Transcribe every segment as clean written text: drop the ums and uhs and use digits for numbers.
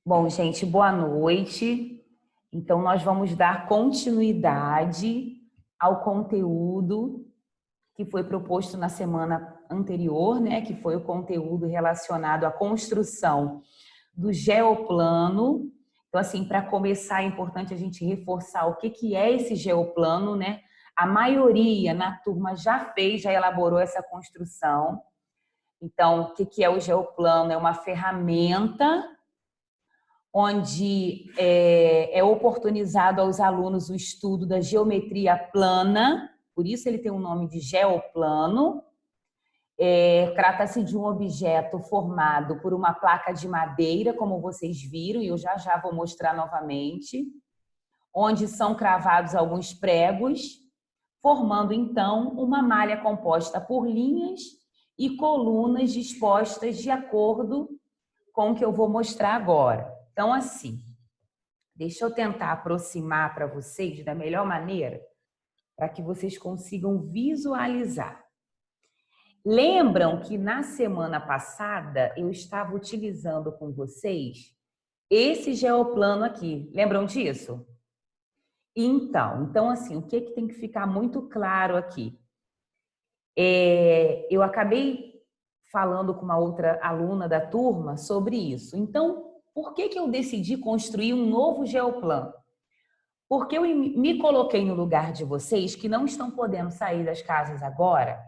Bom, gente, boa noite. Então, nós vamos dar continuidade ao conteúdo que foi proposto na semana anterior, né? Que foi o conteúdo relacionado à construção do geoplano. Então, assim, para começar, é importante a gente reforçar o que é esse geoplano, né? A maioria na turma já fez, já elaborou essa construção. Então, o que é o geoplano? É uma ferramenta onde é oportunizado aos alunos o estudo da geometria plana, por isso ele tem o nome de geoplano. Trata-se de um objeto formado por uma placa de madeira, como vocês viram, e eu já vou mostrar novamente, onde são cravados alguns pregos, formando então uma malha composta por linhas e colunas dispostas de acordo com o que eu vou mostrar agora. Então, assim, deixa eu tentar aproximar para vocês da melhor maneira para que vocês consigam visualizar. Lembram que na semana passada eu estava utilizando com vocês esse geoplano aqui. Lembram disso? Então assim, o que tem que ficar muito claro aqui? Eu acabei falando com uma outra aluna da turma sobre isso. Então, por que eu decidi construir um novo geoplano? Porque eu me coloquei no lugar de vocês que não estão podendo sair das casas agora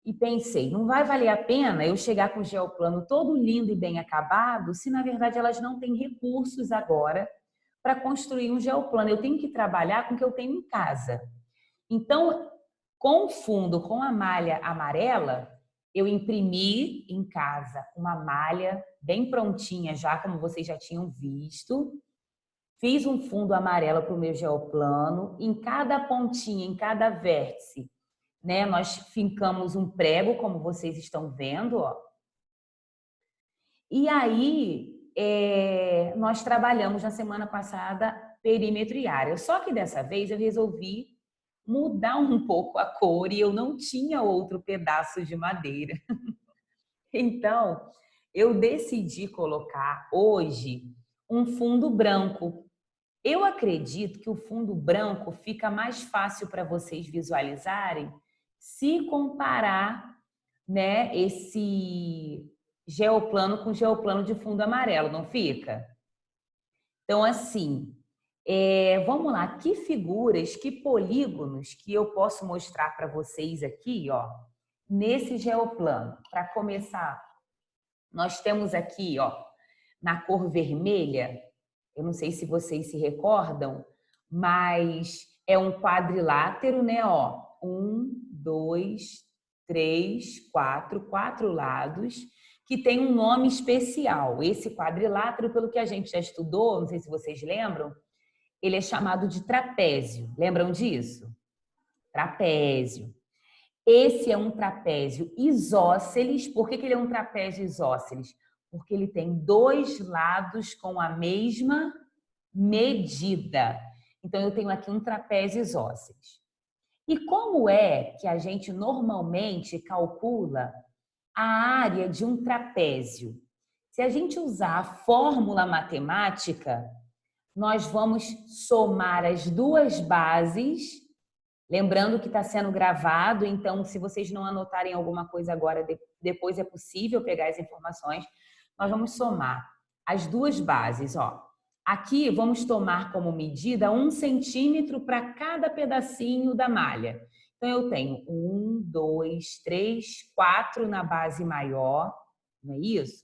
e pensei, não vai valer a pena eu chegar com o geoplano todo lindo e bem acabado se, na verdade, elas não têm recursos agora para construir um geoplano. Eu tenho que trabalhar com o que eu tenho em casa. Então, com o fundo, com a malha amarela, eu imprimi em casa uma malha bem prontinha já, como vocês já tinham visto. Fiz um fundo amarelo para o meu geoplano. Em cada pontinha, em cada vértice, né, nós fincamos um prego, como vocês estão vendo, ó. E aí, nós trabalhamos na semana passada perímetro e área. Só que dessa vez eu resolvi mudar um pouco a cor e eu não tinha outro pedaço de madeira. Então, eu decidi colocar hoje um fundo branco. Eu acredito que o fundo branco fica mais fácil para vocês visualizarem se comparar, né, esse geoplano com o geoplano de fundo amarelo, não fica? Então, assim, vamos lá, que figuras, que polígonos que eu posso mostrar para vocês aqui, ó, nesse geoplano? Para começar, nós temos aqui, ó, na cor vermelha, eu não sei se vocês se recordam, mas é um quadrilátero, né? Ó, 1, 2, 3, 4, 4 lados, que tem um nome especial. Esse quadrilátero, pelo que a gente já estudou, não sei se vocês lembram, ele é chamado de trapézio. Lembram disso? Trapézio. Esse é um trapézio isósceles. Por que ele é um trapézio isósceles? Porque ele tem dois lados com a mesma medida. Então, eu tenho aqui um trapézio isósceles. E como é que a gente normalmente calcula a área de um trapézio? Se a gente usar a fórmula matemática, nós vamos somar as duas bases. Lembrando que está sendo gravado, então, se vocês não anotarem alguma coisa agora, depois é possível pegar as informações. Nós vamos somar as duas bases, ó. Aqui, vamos tomar como medida 1 centímetro para cada pedacinho da malha. Então, eu tenho 1, 2, 3, 4 na base maior, não é isso?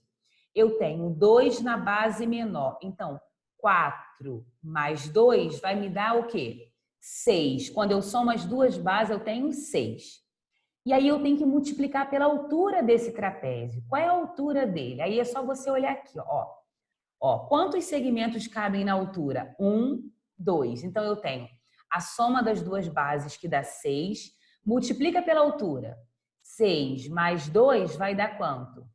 Eu tenho 2 na base menor. Então, 4 mais 2 vai me dar o quê? 6. Quando eu somo as duas bases, eu tenho 6. E aí eu tenho que multiplicar pela altura desse trapézio. Qual é a altura dele? Aí é só você olhar aqui, ó. Ó, quantos segmentos cabem na altura? 1, 2. Então eu tenho a soma das duas bases, que dá 6, multiplica pela altura. 6 mais 2 vai dar quanto?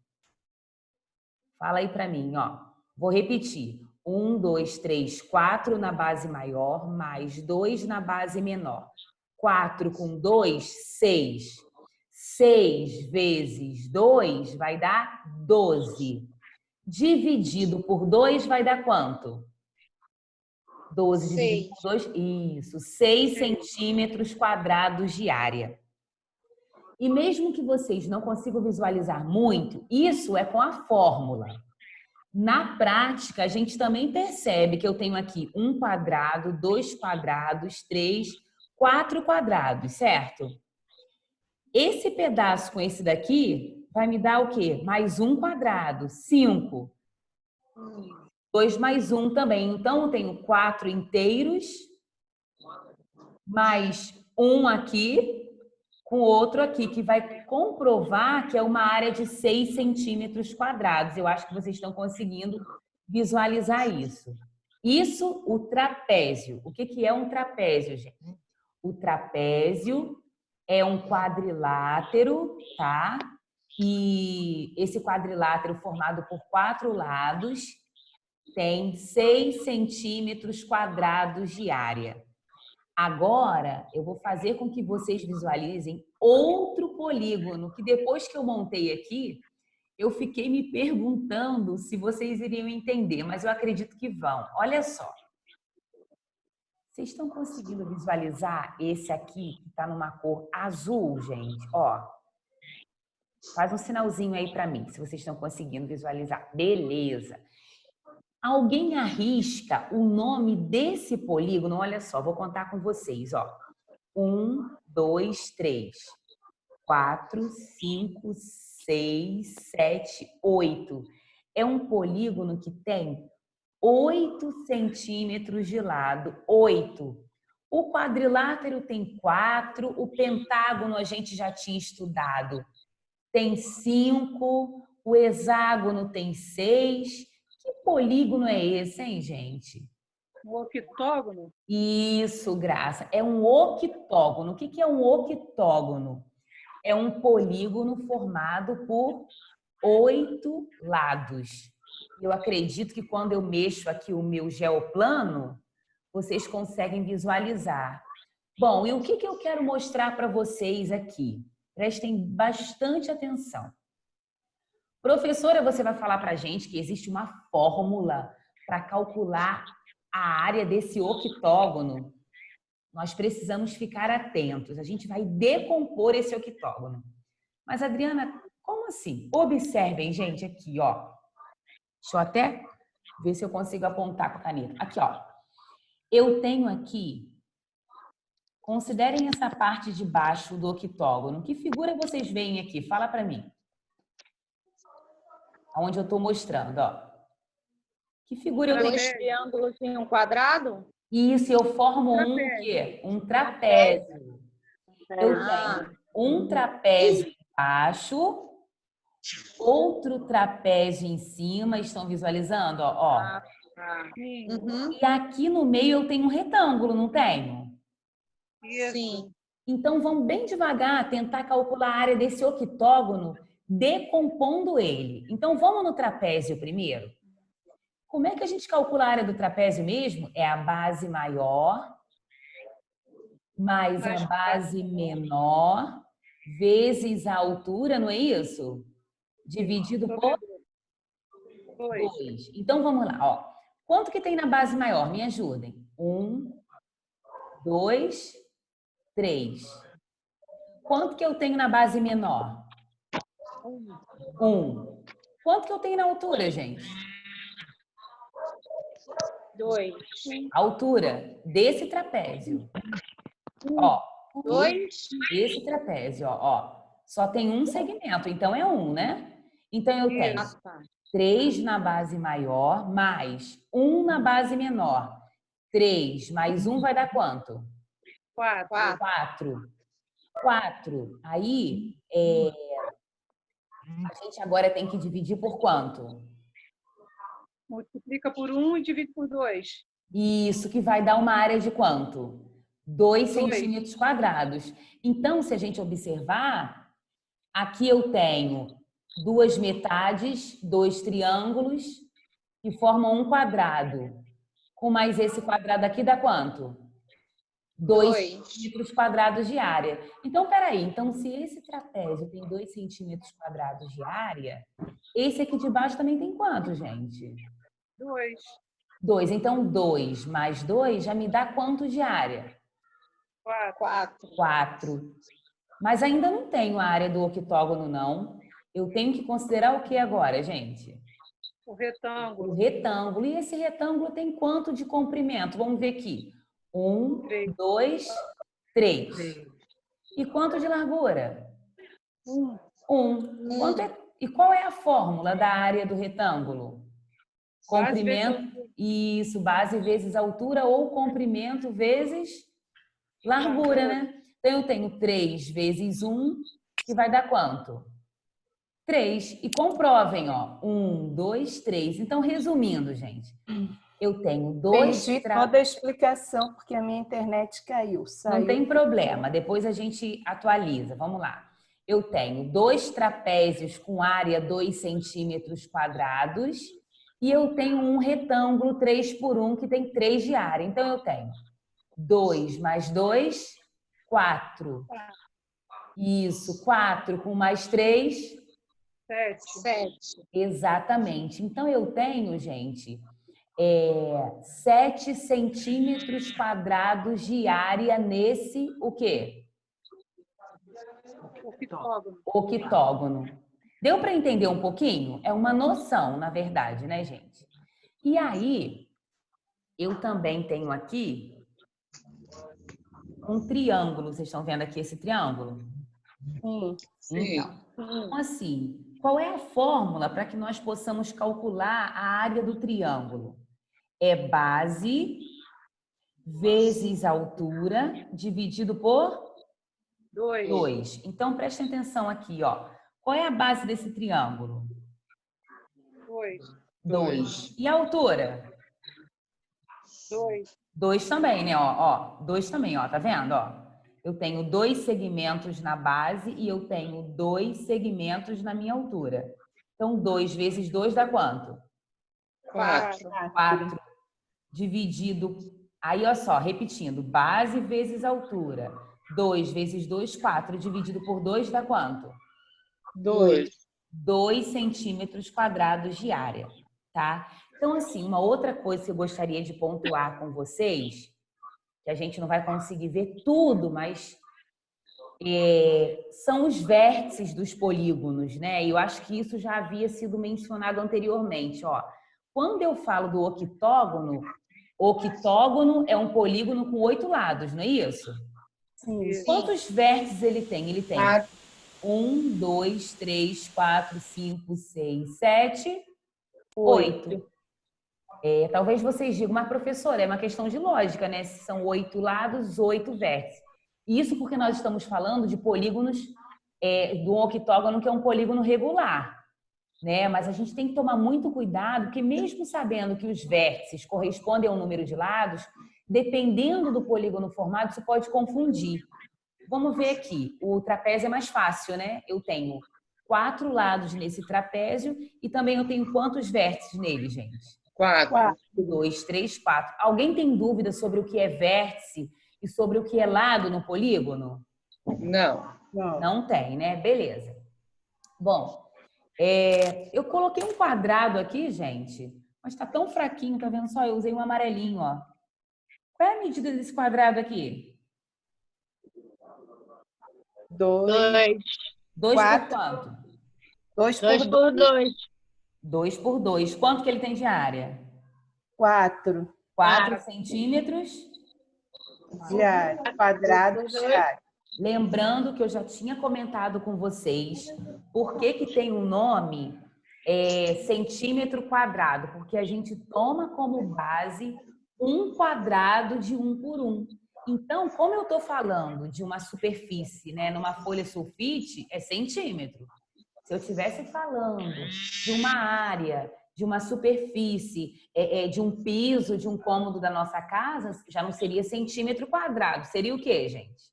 Fala aí para mim, ó. Vou repetir. 1, 2, 3, 4 na base maior, mais 2 na base menor. 4 com 2, 6. 6 vezes 2 vai dar 12. dividido por 2 vai dar quanto? 12 dividido por 2, isso, 6 centímetros quadrados de área. E mesmo que vocês não consigam visualizar muito, isso é com a fórmula. Na prática, a gente também percebe que eu tenho aqui 1 quadrado, 2 quadrados, 3, 4 quadrados, certo? Esse pedaço com esse daqui vai me dar o quê? Mais 1 quadrado, 5. 2 mais 1 também. Então, eu tenho 4 inteiros, mais 1 aqui, com outro aqui, que vai comprovar que é uma área de 6 centímetros quadrados. Eu acho que vocês estão conseguindo visualizar isso. Isso, o trapézio. O que é um trapézio, gente? O trapézio é um quadrilátero, tá? E esse quadrilátero formado por 4 lados tem 6 centímetros quadrados de área. Agora, eu vou fazer com que vocês visualizem outro polígono, que depois que eu montei aqui, eu fiquei me perguntando se vocês iriam entender, mas eu acredito que vão. Olha só. Vocês estão conseguindo visualizar esse aqui, que está numa cor azul, gente? Ó, faz um sinalzinho aí para mim, se vocês estão conseguindo visualizar. Beleza. Alguém arrisca o nome desse polígono? Olha só, vou contar com vocês, ó. 1, 2, 3, 4, 5, 6, 7, 8. É um polígono que tem 8 centímetros de lado. 8. O quadrilátero tem 4, o pentágono a gente já tinha estudado. Tem 5, o hexágono tem 6. Que polígono é esse, hein, gente? Um octógono? Isso, Graça. É um octógono. O que é um octógono? É um polígono formado por 8 lados. Eu acredito que quando eu mexo aqui o meu geoplano, vocês conseguem visualizar. Bom, e o que eu quero mostrar para vocês aqui? Prestem bastante atenção. Professora, você vai falar para a gente que existe uma fórmula para calcular a área desse octógono. Nós precisamos ficar atentos. A gente vai decompor esse octógono. Mas, Adriana, como assim? Observem, gente, aqui, ó. Deixa eu até ver se eu consigo apontar com a caneta. Aqui, ó. Eu tenho aqui... Considerem essa parte de baixo do octógono. Que figura vocês veem aqui? Fala para mim. Onde eu estou mostrando, ó. Que figura eu tenho? 2 triângulos em um quadrado? Isso, eu formo um quê? Um trapézio. Eu tenho um trapézio embaixo, outro trapézio em cima. Estão visualizando? Ó. E aqui no meio eu tenho um retângulo, não tenho? Sim. Então, vamos bem devagar tentar calcular a área desse octógono, decompondo ele. Então, vamos no trapézio primeiro? Como é que a gente calcula a área do trapézio mesmo? É a base maior mais a base menor vezes a altura, não é isso? Dividido por 2. Então, vamos lá. Ó. Quanto que tem na base maior? Me ajudem. 1, 2, 3. Quanto que eu tenho na base menor? 1. Quanto que eu tenho na altura, gente? 2. A altura desse trapézio. Ó, 2. esse trapézio, ó. Só tem um segmento, então é 1, né? Então eu tenho 3 na base maior, mais 1 na base menor. 3 mais 1 vai dar quanto? 4. 4. Aí, a gente agora tem que dividir por quanto? Multiplica por 1 e divide por 2. Isso, que vai dar uma área de quanto? 2 centímetros quadrados. Então, se a gente observar, aqui eu tenho 2 metades, 2 triângulos, que formam um quadrado. Com mais esse quadrado aqui dá quanto? 2 2. centímetros quadrados de área. Então, peraí. Então, se esse trapézio tem 2 centímetros quadrados de área, esse aqui de baixo também tem quanto, gente? 2. 2. Então, 2 mais 2 já me dá quanto de área? 4. 4. Mas ainda não tenho a área do octógono, não. Eu tenho que considerar o que agora, gente? O retângulo. O retângulo. E esse retângulo tem quanto de comprimento? Vamos ver aqui. 1, 2, 3. E quanto de largura? 1. 1. E qual é a fórmula da área do retângulo? Comprimento. Isso, base vezes altura ou comprimento vezes largura, né? Então, eu tenho 3 vezes 1, que vai dar quanto? 3. E comprovem, ó. 1, 2, 3. Então, resumindo, gente, eu tenho 2... Perdi toda a explicação, porque a minha internet caiu. Saiu. Não tem problema, depois a gente atualiza. Vamos lá. Eu tenho 2 trapézios com área 2 centímetros quadrados e eu tenho um retângulo 3 por 1 que tem 3 de área. Então, eu tenho 2 mais 2, 4. Isso, 4 com mais 3... 7. Exatamente. Então, eu tenho, gente, 7 centímetros quadrados de área nesse, o quê? Octógono. Deu para entender um pouquinho? É uma noção, na verdade, né, gente? E aí, eu também tenho aqui um triângulo. Vocês estão vendo aqui esse triângulo? Sim. Então, assim, qual é a fórmula para que nós possamos calcular a área do triângulo? É base vezes altura dividido por 2. Então, prestem atenção aqui, ó. Qual é a base desse triângulo? 2. E a altura? 2 também, né? Ó, 2 também, ó. Tá vendo, ó? Eu tenho 2 segmentos na base e eu tenho 2 segmentos na minha altura. Então, 2 vezes 2 dá quanto? 4. 4. Dividido... Aí, olha só, repetindo. Base vezes altura. 2 vezes 2, 4. Dividido por 2 dá quanto? 2. 2 centímetros quadrados de área, tá? Então, assim, uma outra coisa que eu gostaria de pontuar com vocês, que a gente não vai conseguir ver tudo, mas são os vértices dos polígonos, né? E eu acho que isso já havia sido mencionado anteriormente, ó. Quando eu falo do octógono, octógono é um polígono com 8 lados, não é isso? Sim. Quantos vértices ele tem? Ele tem 1, 2, 3, 4, 5, 6, 7, 8. Talvez vocês digam, mas professora, é uma questão de lógica, né? Se são 8 lados, 8 vértices. Isso porque nós estamos falando de polígonos do octógono, que é um polígono regular, né? Mas a gente tem que tomar muito cuidado, porque mesmo sabendo que os vértices correspondem ao número de lados, dependendo do polígono formado, isso pode confundir. Vamos ver aqui. O trapézio é mais fácil, né? Eu tenho 4 lados nesse trapézio e também eu tenho quantos vértices nele, gente? 4. 2, 3, 4. Alguém tem dúvida sobre o que é vértice e sobre o que é lado no polígono? Não. Não tem, né? Beleza. Bom, eu coloquei um quadrado aqui, gente, mas tá tão fraquinho, tá vendo só? Eu usei um amarelinho, ó. Qual é a medida desse quadrado aqui? 2. 2 por quanto? 2 2 por por 2. 2 por 2. Quanto que ele tem de área? 4 4 centímetros. de área. Quadrados de área. Lembrando que eu já tinha comentado com vocês por que tem um nome centímetro quadrado, porque a gente toma como base 1 quadrado de 1 por 1. Então, como eu estou falando de uma superfície, né, numa folha sulfite, é centímetro. Se eu estivesse falando de uma área, de uma superfície, de um piso, de um cômodo da nossa casa, já não seria centímetro quadrado. Seria o quê, gente?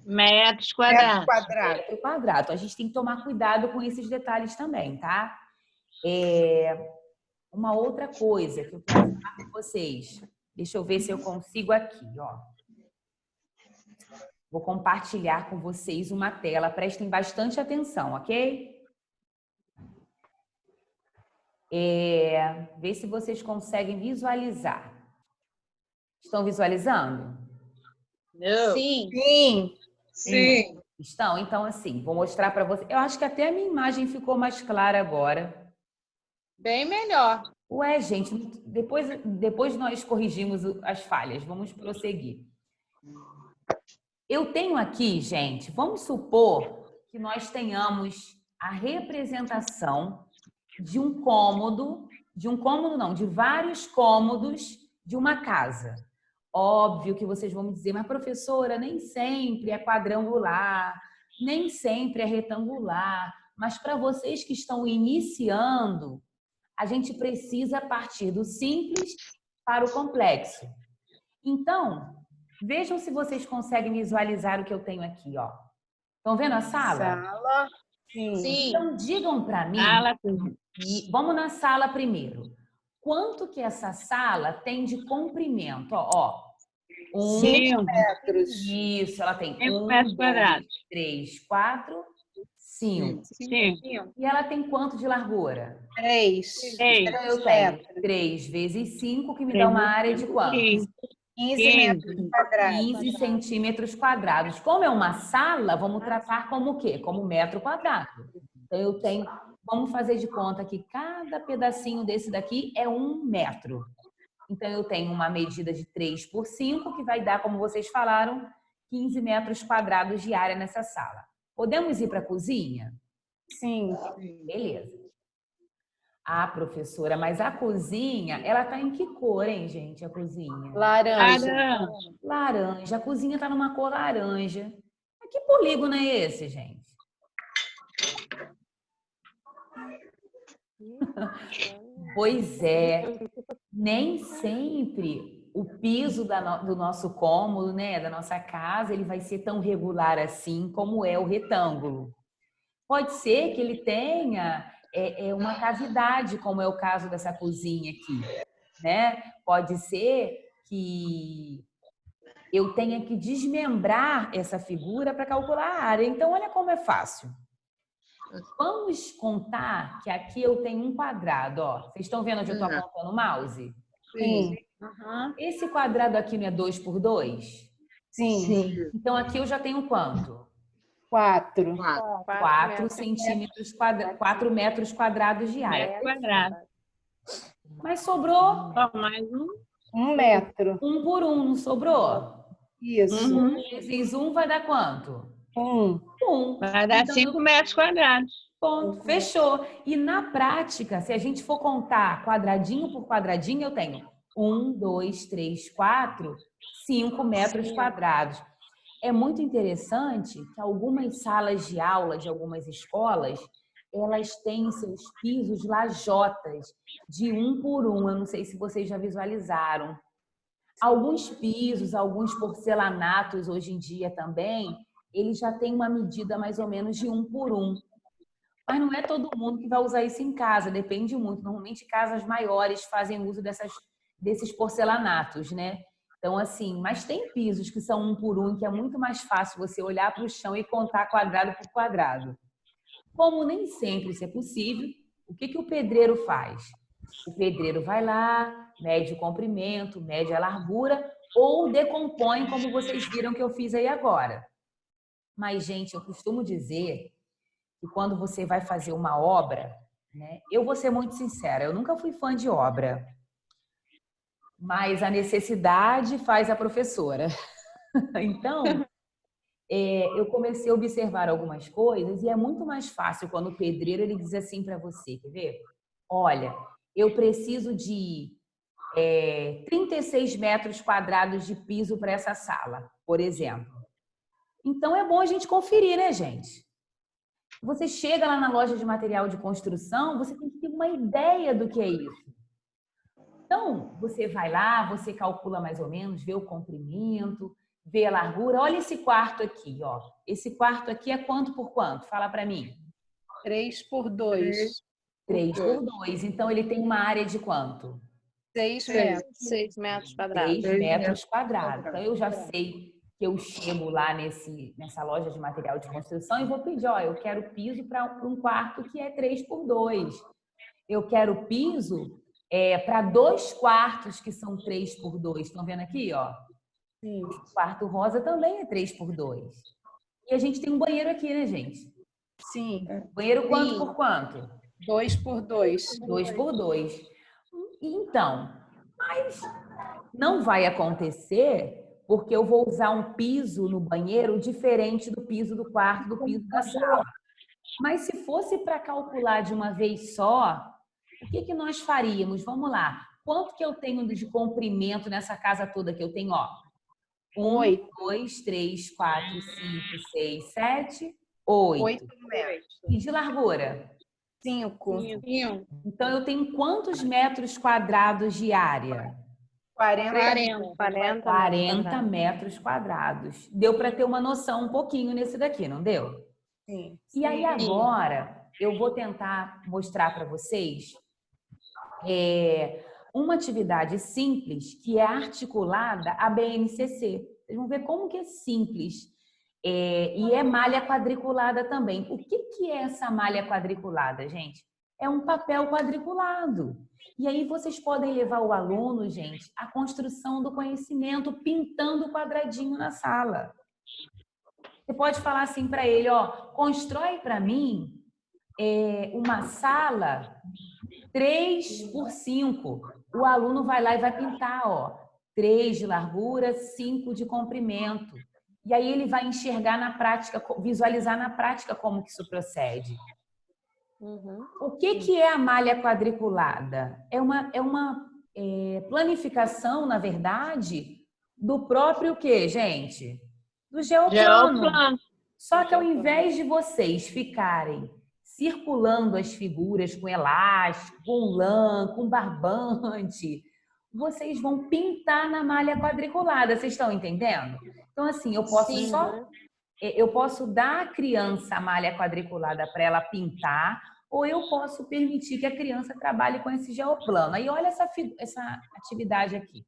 Metros quadrados. Metro quadrado. Então, a gente tem que tomar cuidado com esses detalhes também, tá? Uma outra coisa que eu quero falar com vocês. Deixa eu ver se eu consigo aqui, ó. Vou compartilhar com vocês uma tela. Prestem bastante atenção, ok? Vê se vocês conseguem visualizar. Estão visualizando? Não. Sim. Sim. Estão? Então, assim, vou mostrar para vocês. Eu acho que até a minha imagem ficou mais clara agora. Bem melhor. Ué, gente, depois nós corrigimos as falhas. Vamos prosseguir. Eu tenho aqui, gente, vamos supor que nós tenhamos a representação de de vários cômodos de uma casa. Óbvio que vocês vão me dizer, mas professora, nem sempre é quadrangular, nem sempre é retangular, mas para vocês que estão iniciando, a gente precisa partir do simples para o complexo. Então, vejam se vocês conseguem visualizar o que eu tenho aqui, ó. Estão vendo a sala? Sala. Sim. Então, digam para mim, vamos na sala primeiro. Quanto que essa sala tem de comprimento? Ó, 5 metros. Isso, ela tem 5 1, metros 2, quadrados. 3, 4, 5. Sim. E ela tem quanto de largura? 3. Então, eu tenho 3 vezes 5, que me dá uma área de quanto? 15 metros quadrados. 15 centímetros quadrados. Como é uma sala, vamos tratar como o quê? Como metro quadrado. Então, eu tenho... Vamos fazer de conta que cada pedacinho desse daqui é 1 metro. Então, eu tenho uma medida de 3 por 5, que vai dar, como vocês falaram, 15 metros quadrados de área nessa sala. Podemos ir para a cozinha? Sim. Beleza. Ah, professora, mas a cozinha, ela tá em que cor, hein, gente, a cozinha? Laranja. Laranja. A cozinha tá numa cor laranja. Mas que polígono é esse, gente? Pois é, nem sempre o piso do nosso cômodo, né, da nossa casa, ele vai ser tão regular assim como é o retângulo. Pode ser que ele tenha uma cavidade, como é o caso dessa cozinha aqui, né? Pode ser que eu tenha que desmembrar essa figura para calcular a área. Então, olha como é fácil. Vamos contar que aqui eu tenho um quadrado, ó. Vocês estão vendo onde eu estou apontando o mouse? Sim. Esse quadrado aqui não é 2 por 2? Sim. Então, aqui eu já tenho quanto? 4. 4 centímetros quadrados, 4 metros quadrados de área. Mas sobrou Mais 1 metro. 1 por 1, não sobrou? Isso. 1 vezes 1 vai dar quanto? 1. 1. vai dar 5 metros quadrados. Ponto, fechou. E na prática, se a gente for contar quadradinho por quadradinho, eu tenho 1, 2, 3, 4, 5 metros quadrados. É muito interessante que algumas salas de aula de algumas escolas, elas têm seus pisos lajotas de 1 por 1. Eu não sei se vocês já visualizaram. Alguns pisos, alguns porcelanatos hoje em dia também, eles já têm uma medida mais ou menos de 1 por 1. Mas não é todo mundo que vai usar isso em casa, depende muito. Normalmente casas maiores fazem uso desses porcelanatos, né? Então, assim, mas tem pisos que são 1 por 1, que é muito mais fácil você olhar para o chão e contar quadrado por quadrado. Como nem sempre isso é possível, o que o pedreiro faz? O pedreiro vai lá, mede o comprimento, mede a largura ou decompõe, como vocês viram que eu fiz aí agora. Mas, gente, eu costumo dizer que quando você vai fazer uma obra, né? Eu vou ser muito sincera, eu nunca fui fã de obra. Mas a necessidade faz a professora. Então, eu comecei a observar algumas coisas e é muito mais fácil quando o pedreiro ele diz assim para você, quer ver? Olha, eu preciso de 36 metros quadrados de piso para essa sala, por exemplo. Então, é bom a gente conferir, né, gente? Você chega lá na loja de material de construção, você tem que ter uma ideia do que é isso. Então, você vai lá, você calcula mais ou menos, vê o comprimento, vê a largura. Olha esse quarto aqui, ó. Esse quarto aqui é quanto por quanto? Fala para mim. 3 por 2. 3 por 2. Então, ele tem uma área de quanto? 6 metros. 6 metros quadrados. 6 metros quadrados. Então, eu já sei que eu chego lá nessa loja de material de construção e vou pedir, ó, eu quero piso para um quarto que é 3x2. Eu quero piso para 2 quartos que são 3x2. Estão vendo aqui, ó? Sim. O quarto rosa também é 3x2. E a gente tem um banheiro aqui, né, gente? Sim. Banheiro quanto por quanto? 2x2. 2x2. Então, mas não vai acontecer porque eu vou usar um piso no banheiro diferente do piso do quarto, do piso da sala. Mas se fosse para calcular de uma vez só, o que nós faríamos? Vamos lá. Quanto que eu tenho de comprimento nessa casa toda que eu tenho, ó? 1, 2, 3, 4, 5, 6, 7, 8. 8 metros. E de largura? 5. Então, eu tenho quantos metros quadrados de área? 40 metros quadrados. Deu para ter uma noção um pouquinho nesse daqui, não deu? Sim. E aí agora eu vou tentar mostrar para vocês uma atividade simples que é articulada à BNCC. Vocês vão ver como que é simples. E é malha quadriculada também. O que é essa malha quadriculada, gente? É um papel quadriculado. E aí vocês podem levar o aluno, gente, à construção do conhecimento, pintando o quadradinho na sala. Você pode falar assim para ele, ó, constrói para mim uma sala 3x5. O aluno vai lá e vai pintar, ó, 3 de largura, 5 de comprimento. E aí ele vai enxergar na prática, visualizar na prática como que isso procede. O que é a malha quadriculada? É uma planificação, na verdade, do próprio quê, gente? Do geoplano. Só que ao invés de vocês ficarem circulando as figuras com elástico, com lã, com barbante, vocês vão pintar na malha quadriculada. Vocês estão entendendo? Então, assim, eu posso dar à criança a malha quadriculada para ela pintar, ou eu posso permitir que a criança trabalhe com esse geoplano. Aí, olha essa atividade aqui.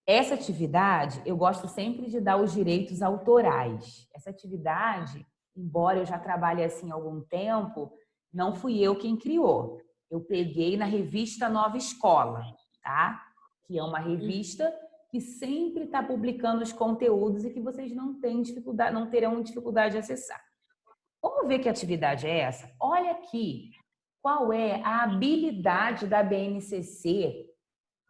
Essa atividade, eu gosto sempre de dar os direitos autorais. Essa atividade, embora eu já trabalhe assim há algum tempo, não fui eu quem criou. Eu peguei na revista Nova Escola, tá? Que é uma revista que sempre está publicando os conteúdos e que vocês não terão dificuldade de acessar. Vamos ver que atividade é essa? Olha aqui, qual é a habilidade da BNCC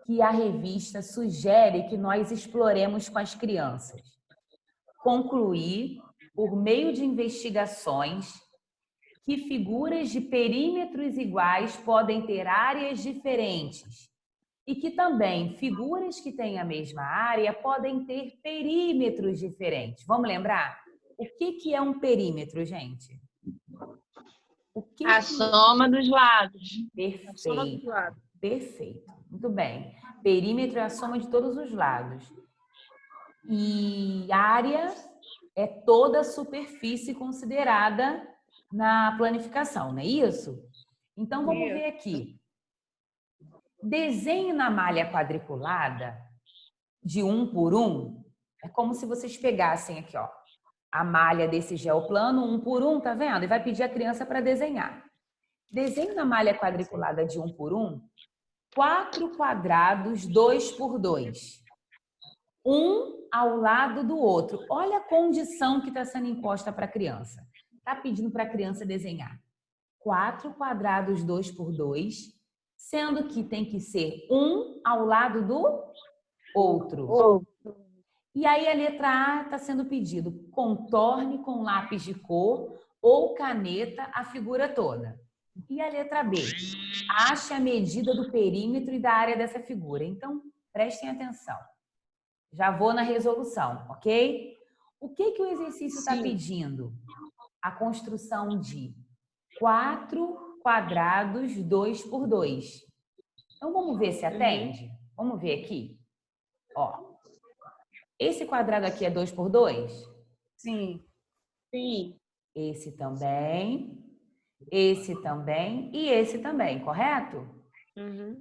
que a revista sugere que nós exploremos com as crianças. Concluir, por meio de investigações, que figuras de perímetros iguais podem ter áreas diferentes e que também figuras que têm a mesma área podem ter perímetros diferentes. Vamos lembrar? O que é um perímetro, gente? A soma dos lados. Perfeito. Perfeito. Muito bem. Perímetro é a soma de todos os lados. E área é toda a superfície considerada na planificação, não é isso? Então, vamos ver aqui. Desenhe na malha quadriculada de 1 por 1. É como se vocês pegassem aqui, ó, a malha desse geoplano, 1 por 1, tá vendo? E vai pedir a criança para desenhar. Desenhe na malha quadriculada de 1 por 1, 4 quadrados 2 por 2. Um ao lado do outro. Olha a condição que está sendo imposta para a criança. Está pedindo para a criança desenhar 4 quadrados 2 por 2, sendo que tem que ser um ao lado do outro. E aí a letra A está sendo pedido: contorne com lápis de cor ou caneta a figura toda. E a letra B: ache a medida do perímetro e da área dessa figura. Então, prestem atenção. Já vou na resolução, ok? O que o exercício está pedindo? A construção de 4 quadrados 2 por 2. Então, vamos ver se atende? Vamos ver aqui. Ó, esse quadrado aqui é 2 por 2? Sim. Sim. Esse também e esse também, correto?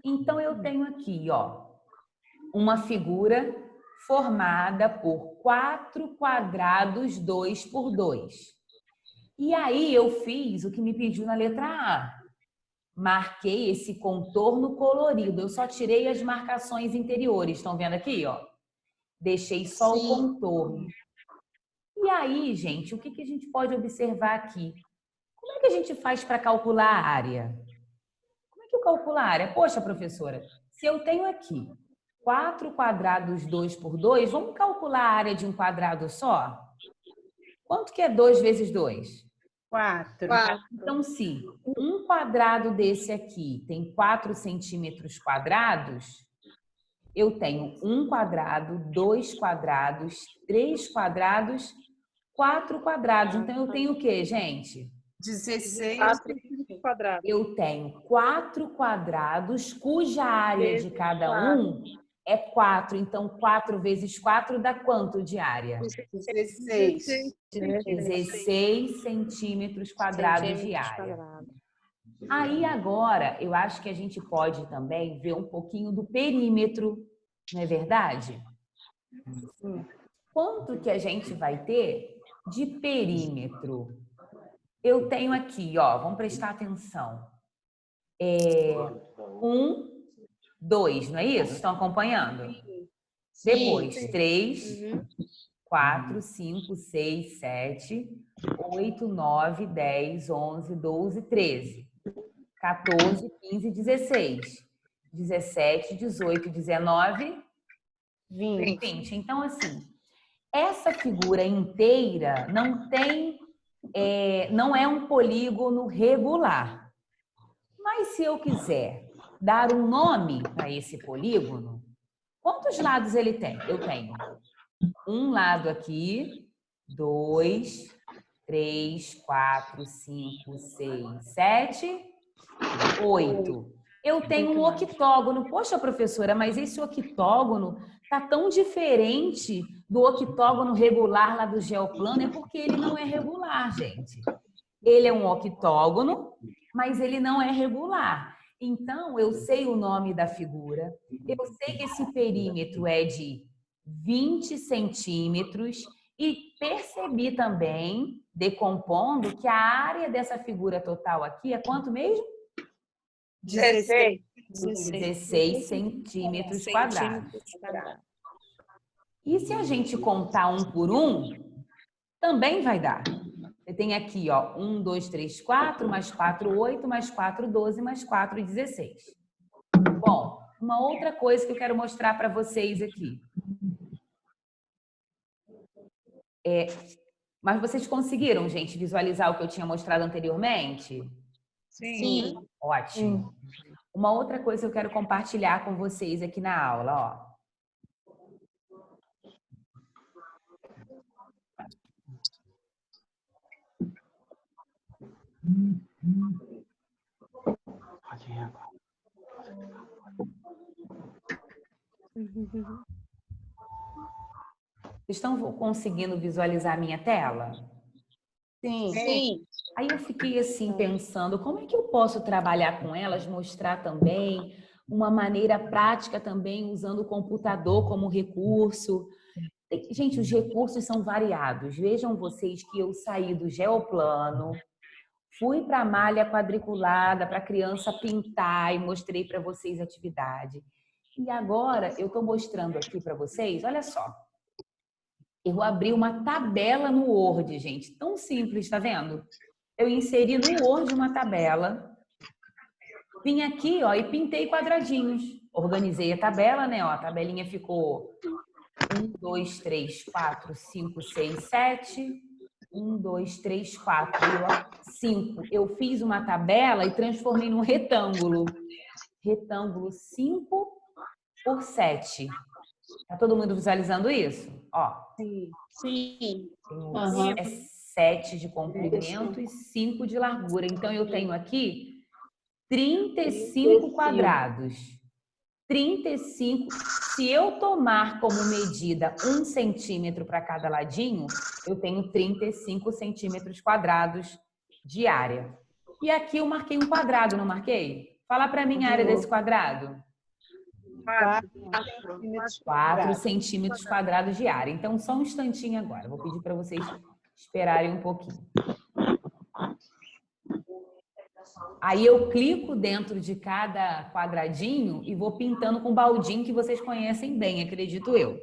Então, eu tenho aqui, ó, uma figura formada por 4 quadrados 2 por 2. E aí eu fiz o que me pediu na letra A. Marquei esse contorno colorido. Eu só tirei as marcações interiores. Estão vendo aqui, ó? Deixei só o contorno. E aí, gente, o que a gente pode observar aqui? Como é que a gente faz para calcular a área? Como é que eu calculo a área? Poxa, professora, se eu tenho aqui 4 quadrados 2 por 2, vamos calcular a área de um quadrado só? Quanto que é 2 vezes 2? 4. Então, se um quadrado desse aqui tem 4 centímetros quadrados, eu tenho 1 quadrado, 2 quadrados, 3 quadrados, 4 quadrados. Então, eu tenho o quê, gente? 16. 4 quadrados. Eu tenho 4 quadrados, cuja área de cada um é 4. Então, 4 vezes 4 dá quanto de área? 16. 16 centímetros quadrados de área. Aí, agora, eu acho que a gente pode também ver um pouquinho do perímetro, não é verdade? Quanto que a gente vai ter de perímetro? Eu tenho aqui, ó, vamos prestar atenção. 1, 2, não é isso? Estão acompanhando? Depois, 3, 4, 5, 6, 7, 8, 9, 10, 11, 12, 13, 14, 15, 16, 17, 18, 19, 20. Então, assim, essa figura inteira não é um polígono regular. Mas se eu quiser dar um nome para esse polígono, quantos lados ele tem? Eu tenho um lado aqui, 2, 3, 4, 5, 6, 7, 8. Eu tenho um octógono. Poxa, professora, mas esse octógono está tão diferente do octógono regular lá do geoplano, é porque ele não é regular, gente. Ele é um octógono, mas ele não é regular. Então, eu sei o nome da figura, eu sei que esse perímetro é de 20 centímetros e percebi também, decompondo, que a área dessa figura total aqui é quanto mesmo? 16. 16 centímetros quadrados. E se a gente contar um por um, também vai dar. Você tem aqui, ó, 1, 2, 3, 4, mais 4, 8, mais 4, 12, mais 4, 16. Bom, uma outra coisa que eu quero mostrar para vocês aqui. Mas vocês conseguiram, gente, visualizar o que eu tinha mostrado anteriormente? Sim. Ótimo. Uma outra coisa que eu quero compartilhar com vocês aqui na aula, ó. Vocês estão conseguindo visualizar a minha tela? Sim. Aí eu fiquei assim pensando, como é que eu posso trabalhar com elas, mostrar também uma maneira prática também, usando o computador como recurso. Gente, os recursos são variados. Vejam vocês que eu saí do geoplano, fui para a malha quadriculada para a criança pintar e mostrei para vocês a atividade. E agora eu estou mostrando aqui para vocês, olha só. Eu abri uma tabela no Word, gente. Tão simples, tá vendo? Eu inseri no Word uma tabela, vim aqui, ó, e pintei quadradinhos. Organizei a tabela, né? Ó, a tabelinha ficou 1, 2, 3, 4, 5, 6, 7. 1, 2, 3, 4, 5. Eu fiz uma tabela e transformei num retângulo. Retângulo 5 por 7. Tá todo mundo visualizando isso? Ó. Sim. É 7 de comprimento e 5 de largura. Então, eu tenho aqui 35 quadrados. 35. Se eu tomar como medida 1 centímetro para cada ladinho, eu tenho 35 centímetros quadrados de área. E aqui eu marquei um quadrado, não marquei? Fala para mim a área desse quadrado. 4. 4 centímetros quadrados de área. Então, só um instantinho agora. Vou pedir para vocês esperarem um pouquinho. Aí eu clico dentro de cada quadradinho e vou pintando com o baldinho que vocês conhecem bem, acredito eu.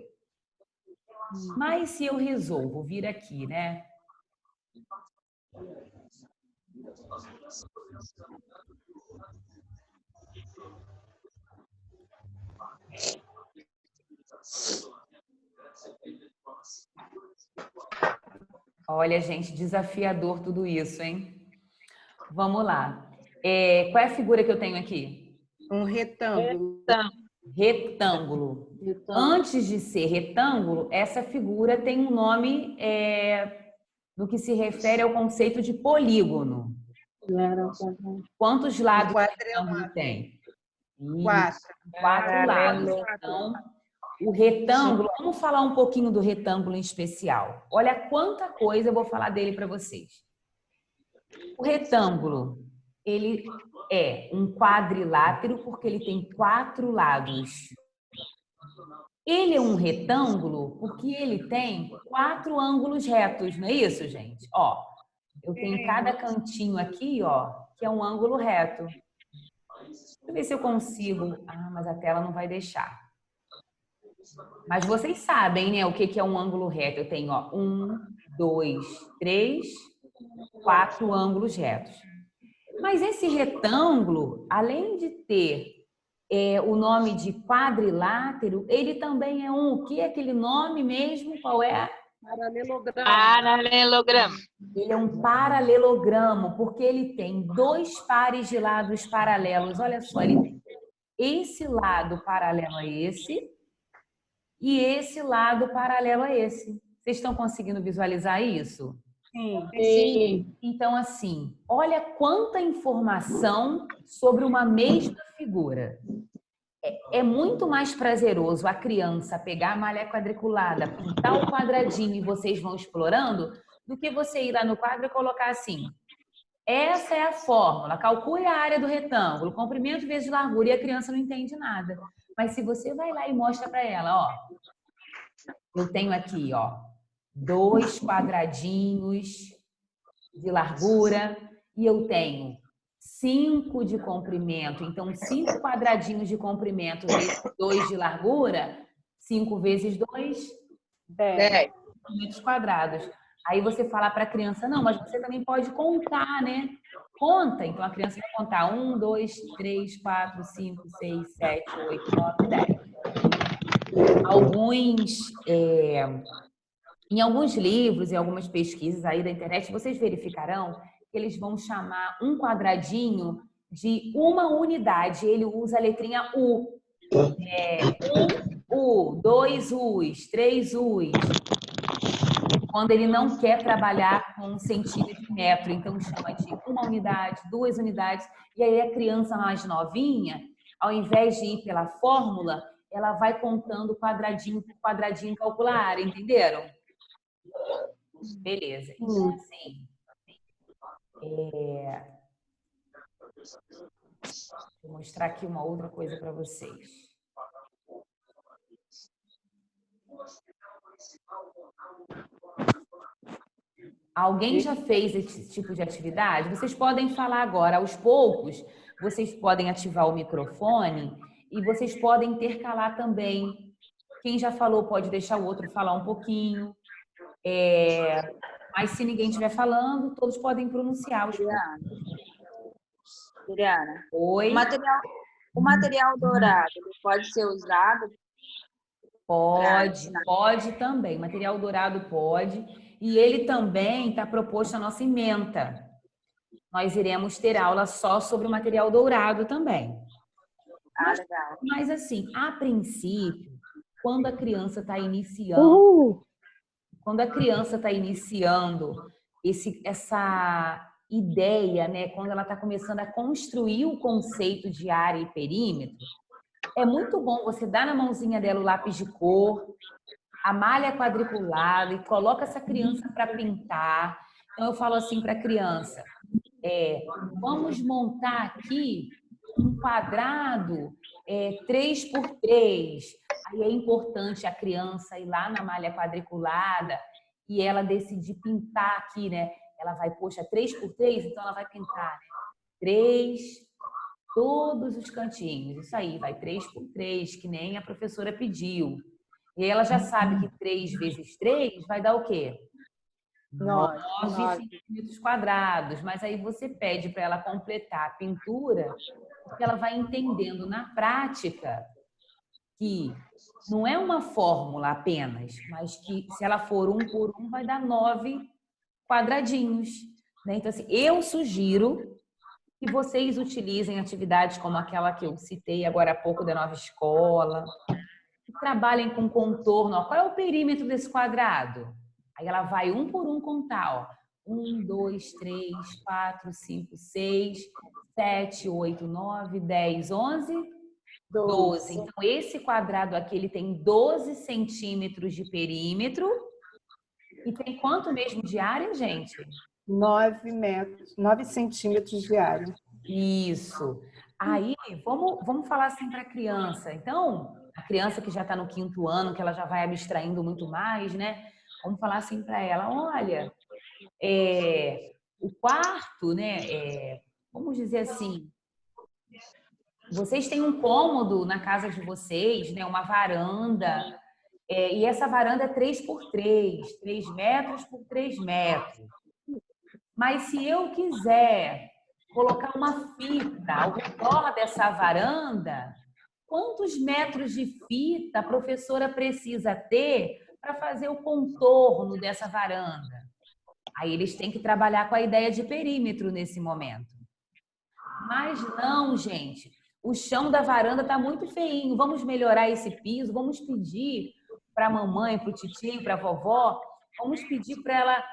Mas se eu resolvo vir aqui, né? Olha, gente, desafiador tudo isso, hein? Vamos lá. Qual é a figura que eu tenho aqui? Um retângulo. Retângulo. Antes de ser retângulo, essa figura tem um nome no que se refere ao conceito de polígono. Quantos lados o retângulo tem? 4. 4 lados. Então, o retângulo, vamos falar um pouquinho do retângulo em especial. Olha quanta coisa eu vou falar dele para vocês. O retângulo, ele é um quadrilátero porque ele tem 4 lados. Ele é um retângulo porque ele tem 4 ângulos retos, não é isso, gente? Ó, eu tenho cada cantinho aqui, ó, que é um ângulo reto. Deixa eu ver se eu consigo. Ah, mas a tela não vai deixar. Mas vocês sabem, né, o que é um ângulo reto? Eu tenho, ó, 1, 2, 3, 4 ângulos retos. Mas esse retângulo, além de ter o nome de quadrilátero, ele também é o que é aquele nome mesmo? Qual é? Paralelogramo. Ele é um paralelogramo, porque ele tem 2 pares de lados paralelos. Olha só, ele tem esse lado paralelo a esse e esse lado paralelo a esse. Vocês estão conseguindo visualizar isso? Sim. Então, assim, olha quanta informação sobre uma mesma figura. É muito mais prazeroso a criança pegar a malha quadriculada, pintar o quadradinho e vocês vão explorando, do que você ir lá no quadro e colocar assim: essa é a fórmula, calcule a área do retângulo, comprimento vezes largura, e a criança não entende nada. Mas se você vai lá e mostra para ela, ó, eu tenho aqui, ó, 2 quadradinhos de largura e eu tenho 5 de comprimento. Então, 5 quadradinhos de comprimento vezes 2 de largura, 5 vezes 2, 10 metros quadrados. Aí você fala para a criança, não, mas você também pode contar, né? Conta. Então, a criança vai contar 1, 2, 3, 4, 5, 6, 7, 8, 9, 10. Em alguns livros e algumas pesquisas aí da internet, vocês verificarão que eles vão chamar um quadradinho de uma unidade. Ele usa a letrinha U. 1 U, 2 U's, 3 U's. Quando ele não quer trabalhar com um centímetro e metro, então chama de 1 unidade, 2 unidades. E aí a criança mais novinha, ao invés de ir pela fórmula, ela vai contando quadradinho por quadradinho, calcular a área, entenderam? Beleza. Então, assim, vou mostrar aqui uma outra coisa para vocês. Alguém já fez esse tipo de atividade? Vocês podem falar agora, aos poucos, vocês podem ativar o microfone e vocês podem intercalar também. Quem já falou pode deixar o outro falar um pouquinho. Mas se ninguém estiver falando, todos podem pronunciar. Juliana. Oi? O material dourado pode ser usado? Pode também. O material dourado pode. E ele também está proposto à nossa ementa. Nós iremos ter aula só sobre o material dourado também. Legal. Mas assim, a princípio, quando a criança está iniciando, essa ideia, né, quando ela está começando a construir o conceito de área e perímetro, é muito bom você dar na mãozinha dela o lápis de cor, a malha quadriculada e coloca essa criança para pintar. Então eu falo assim para a criança, vamos montar aqui um quadrado 3 por 3. Aí é importante a criança ir lá na malha quadriculada e ela decidir pintar aqui, né? Ela vai, poxa, 3 por 3, então ela vai pintar, né? 3, todos os cantinhos. Isso aí, vai 3 por 3, que nem a professora pediu. E ela já sabe que 3 vezes 3 vai dar o quê? 9 centímetros quadrados. Mas aí você pede para ela completar a pintura, porque ela vai entendendo na prática que não é uma fórmula apenas, mas que se ela for 1 por 1 vai dar 9 quadradinhos, né? Então, assim, eu sugiro que vocês utilizem atividades como aquela que eu citei agora há pouco da nova escola, que trabalhem com contorno. Ó, qual é o perímetro desse quadrado? Aí ela vai 1 por 1 contar. Ó. 1, 2, 3, 4, 5, 6, 7, 8, 9, 10, 11, 12. Então, esse quadrado aqui ele tem 12 centímetros de perímetro. E tem quanto mesmo de área, gente? 9 centímetros de área. Isso. Aí, vamos falar assim para a criança. Então, a criança que já está no 5º ano, que ela já vai abstraindo muito mais, né? Vamos falar assim para ela, olha, o quarto, né? Vamos dizer assim, vocês têm um cômodo na casa de vocês, né? Uma varanda, e essa varanda é 3 por 3, 3 metros por 3 metros. Mas se eu quiser colocar uma fita ao redor dessa varanda, quantos metros de fita a professora precisa ter para fazer o contorno dessa varanda? Aí eles têm que trabalhar com a ideia de perímetro nesse momento. Mas não, gente, o chão da varanda está muito feinho, vamos melhorar esse piso, vamos pedir para a mamãe, para o titio, para a vovó, vamos pedir para ela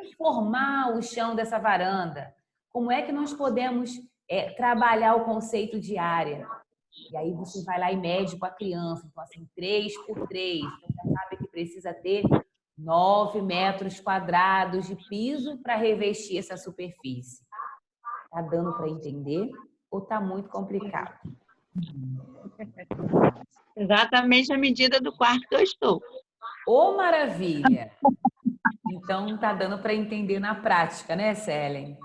reformar o chão dessa varanda. Como é que nós podemos trabalhar o conceito de área? E aí você vai lá e mede com a criança. Então, assim, 3 por 3. Então, já sabe que precisa ter 9 metros quadrados de piso para revestir essa superfície. Tá dando para entender ou tá muito complicado? Exatamente a medida do quarto que eu estou. Ô, maravilha! Então, tá dando para entender na prática, né, Celen?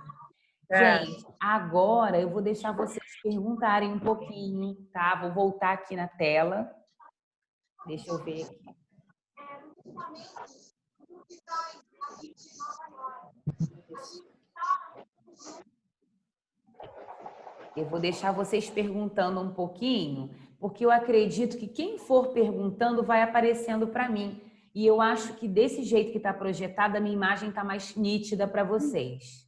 Gente, agora eu vou deixar vocês perguntarem um pouquinho, tá? Vou voltar aqui na tela. Deixa eu ver aqui. Eu vou deixar vocês perguntando um pouquinho, porque eu acredito que quem for perguntando vai aparecendo para mim. E eu acho que desse jeito que está projetada, a minha imagem está mais nítida para vocês.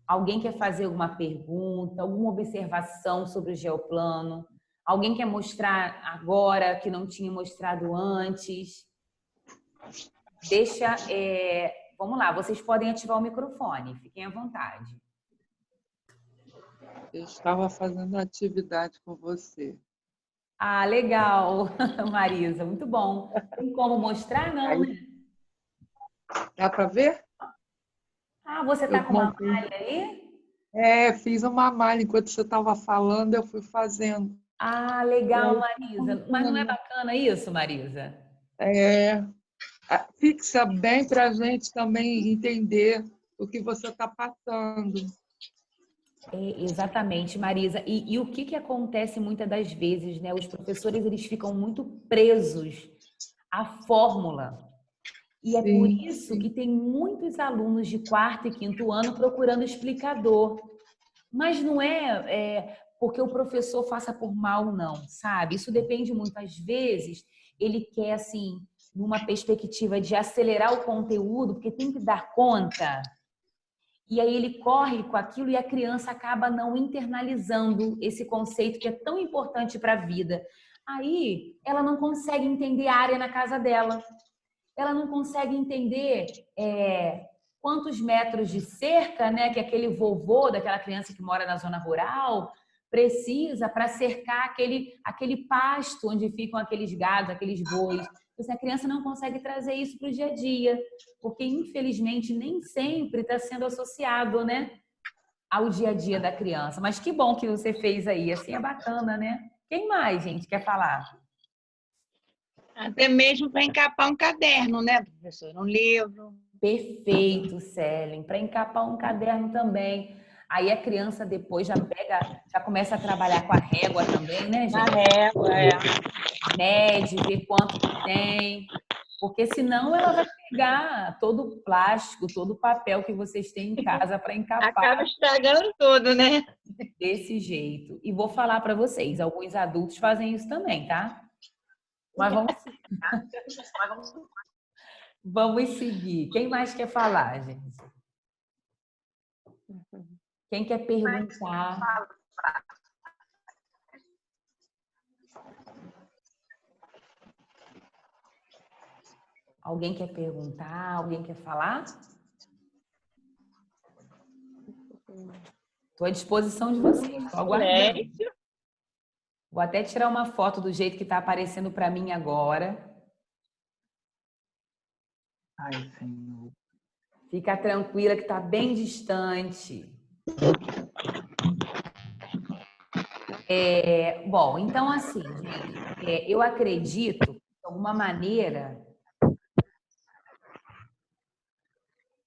Alguém quer fazer alguma pergunta, alguma observação sobre o geoplano? Alguém quer mostrar agora que não tinha mostrado antes? Vamos lá, vocês podem ativar o microfone, fiquem à vontade. Eu estava fazendo atividade com você. Ah, legal, Marisa, muito bom. Tem como mostrar, não, né? Dá para ver? Ah, você está com uma malha aí? Fiz uma malha. Enquanto você estava falando, eu fui fazendo. Ah, legal, Marisa. Mas não é bacana isso, Marisa? Fixa bem para a gente também entender o que você está passando. Exatamente, Marisa. E o que acontece muitas das vezes, né? Os professores eles ficam muito presos à fórmula. E é por isso que tem muitos alunos de 4º e 5º ano procurando explicador. Mas não é porque o professor faça por mal, não, sabe? Isso depende muito. Às vezes, ele quer, assim, numa perspectiva de acelerar o conteúdo, porque tem que dar conta. E aí ele corre com aquilo e a criança acaba não internalizando esse conceito que é tão importante para a vida. Aí ela não consegue entender a área na casa dela. Ela não consegue entender quantos metros de cerca, né, que aquele vovô daquela criança que mora na zona rural precisa para cercar aquele pasto onde ficam aqueles gados, aqueles bois. A criança não consegue trazer isso para o dia a dia, porque infelizmente nem sempre está sendo associado, né, ao dia a dia da criança. Mas que bom que você fez aí, assim é bacana, né? Quem mais, gente, quer falar? Até mesmo para encapar um caderno, né, professora? Um livro. Perfeito, Célia. Para encapar um caderno também. Aí a criança depois já pega, já começa a trabalhar com a régua também, né, Na gente? régua, é. Mede, vê quanto que tem. Porque senão ela vai pegar todo o plástico, todo o papel que vocês têm em casa para encapar Acaba estragando tudo, né? desse jeito. E vou falar para vocês, alguns adultos fazem isso também, tá? Mas vamos seguir. Quem mais quer falar, gente? Quem quer perguntar? Alguém quer perguntar? Alguém quer falar? Estou à disposição de vocês. Estou aguardando. Vou até tirar uma foto do jeito que está aparecendo para mim agora. Ai, Senhor. Fica tranquila que está bem distante. Bom, então assim, gente, eu acredito, de alguma maneira...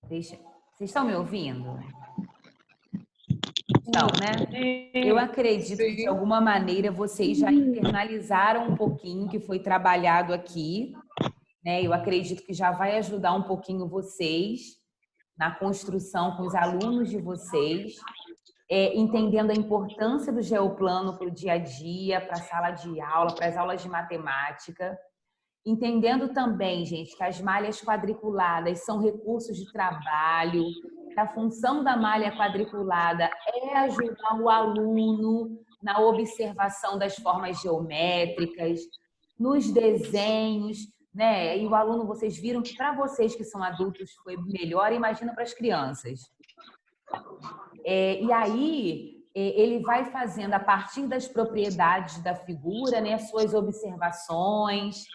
Vocês estão me ouvindo? Não, né? Eu acredito que, de alguma maneira, vocês já internalizaram um pouquinho que foi trabalhado aqui, né? Eu acredito que já vai ajudar um pouquinho vocês na construção com os alunos de vocês, entendendo a importância do geoplano para o dia a dia, para a sala de aula, para as aulas de matemática. Entendendo também, gente, que as malhas quadriculadas são recursos de trabalho, que a função da malha quadriculada é ajudar o aluno na observação das formas geométricas, nos desenhos, né? E o aluno, vocês viram que para vocês que são adultos foi melhor, imagina para as crianças. E aí ele vai fazendo, a partir das propriedades da figura, né, suas observações,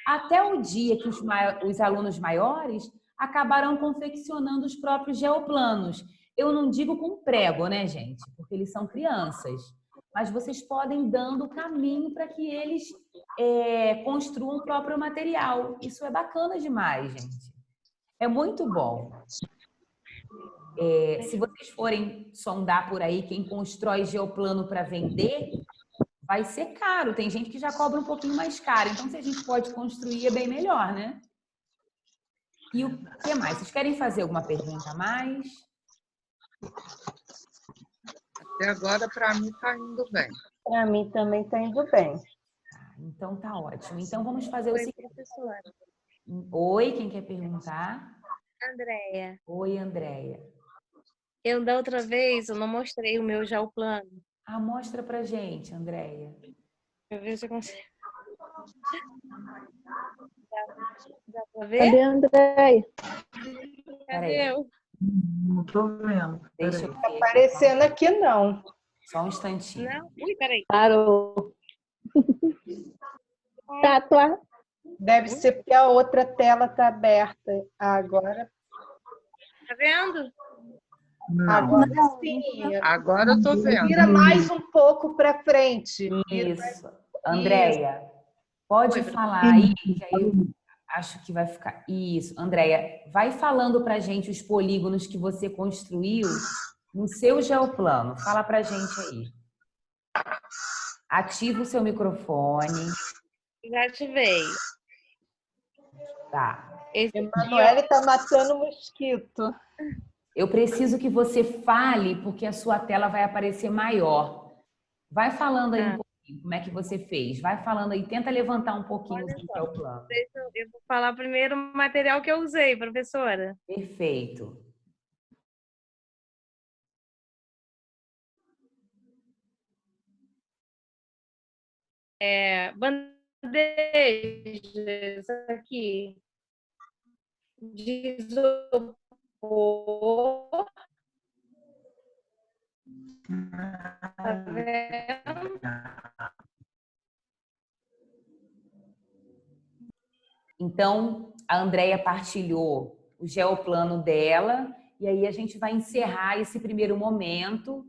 até o dia que os alunos maiores acabarão confeccionando os próprios geoplanos. Eu não digo com prego, né, gente? Porque eles são crianças. Mas vocês podem dando o caminho para que eles construam o próprio material. Isso é bacana demais, gente. É muito bom. Se vocês forem sondar por aí quem constrói geoplano para vender, vai ser caro. Tem gente que já cobra um pouquinho mais caro. Então, se a gente pode construir, é bem melhor, né? E o que mais? Vocês querem fazer alguma pergunta a mais? Até agora, para mim, está indo bem. Para mim também está indo bem. Então, tá ótimo. Então, vamos fazer o Oi, seguinte. professora. Oi, quem quer perguntar? Andréia. Oi, Andréia. Da outra vez, eu não mostrei o meu geoplano. Mostra pra gente, Andréia. Deixa eu ver se eu consigo. Dá pra ver? Cadê a Andréia? Cadê eu? Não estou vendo. Deixa eu Tá ver. aparecendo aqui, não. Só um instantinho. Não? Ui, peraí. Parou. Tá. Deve ser porque a outra tela está aberta. Agora Tá vendo? Não. Agora sim. Agora eu estou vendo. Vira mais um pouco para frente. Isso. Andréia, pode falar aí, que aí eu acho que vai ficar... Isso. Andréia, vai falando pra gente os polígonos que você construiu no seu geoplano. Fala pra gente aí. Ativa o seu microfone. Já ativei. Tá. Esse aqui, ó. Emanuele está matando o mosquito. Eu preciso que você fale, porque a sua tela vai aparecer maior. Vai falando aí um pouquinho, como é que você fez. Vai falando aí, tenta levantar um pouquinho Olha o só. seu plano. Eu vou falar primeiro o material que eu usei, professora. Perfeito. Bandejas aqui de isopor. Tá vendo? Então, a Andréia partilhou o geoplano dela E aí a gente vai encerrar esse primeiro momento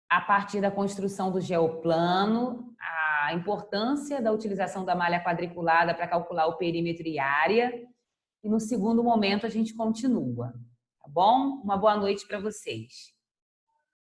a partir da construção do geoplano, a importância da utilização da malha quadriculada para calcular o perímetro e área. E no segundo momento a gente continua, tá bom? Uma boa noite para vocês.